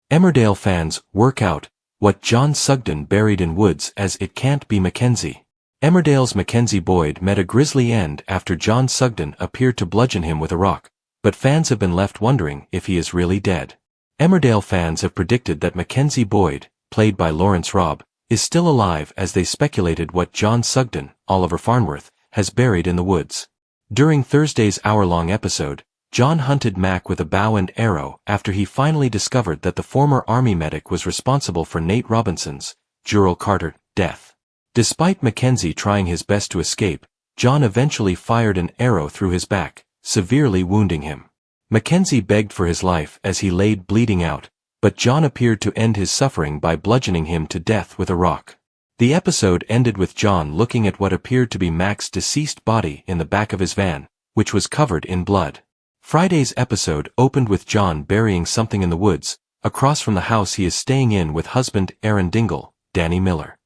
Emmerdale fans work out what John Sugden buried in woods as it can't be Mackenzie. Emmerdale's Mackenzie Boyd met a grisly end after John Sugden appeared to bludgeon him with a rock, but fans have been left wondering if he is really dead. Emmerdale fans have predicted that Mackenzie Boyd, played by Lawrence Robb, is still alive as they speculated what John Sugden, Oliver Farnworth, has buried in the woods. During Thursday's hour-long episode, John hunted Mac with a bow and arrow after he finally discovered that the former Army medic was responsible for Nate Robinson's, Jurel Carter, death. Despite Mackenzie trying his best to escape, John eventually fired an arrow through his back, severely wounding him. Mackenzie begged for his life as he laid bleeding out, but John appeared to end his suffering by bludgeoning him to death with a rock. The episode ended with John looking at what appeared to be Mac's deceased body in the back of his van, which was covered in blood. Friday's episode opened with John burying something in the woods, across from the house he is staying in with husband Aaron Dingle, Danny Miller.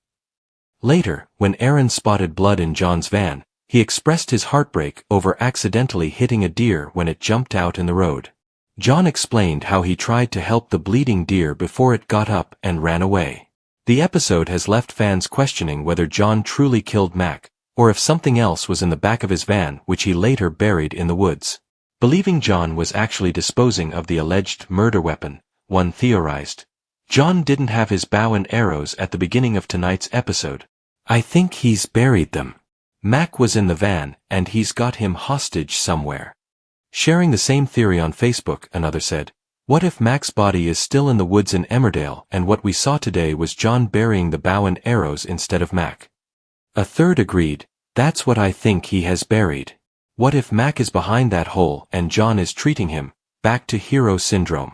Later, when Aaron spotted blood in John's van, he expressed his heartbreak over accidentally hitting a deer when it jumped out in the road. John explained how he tried to help the bleeding deer before it got up and ran away. The episode has left fans questioning whether John truly killed Mac, or if something else was in the back of his van which he later buried in the woods. Believing John was actually disposing of the alleged murder weapon, one theorized, John didn't have his bow and arrows at the beginning of tonight's episode. I think he's buried them. Mac was in the van, and he's got him hostage somewhere. Sharing the same theory on Facebook, another said, what if Mac's body is still in the woods in Emmerdale and what we saw today was John burying the bow and arrows instead of Mac? A third agreed, that's what I think he has buried. What if Mac is behind that hole and John is treating him, back to hero syndrome?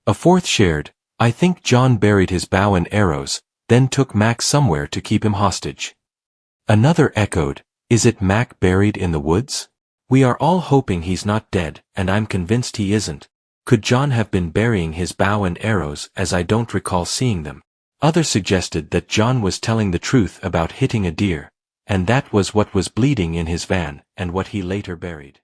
A fourth shared, I think John buried his bow and arrows, then took Mac somewhere to keep him hostage. Another echoed, is it Mac buried in the woods? We are all hoping he's not dead, and I'm convinced he isn't. Could John have been burying his bow and arrows as I don't recall seeing them? Others suggested that John was telling the truth about hitting a deer, and that was what was bleeding in his van, and what he later buried.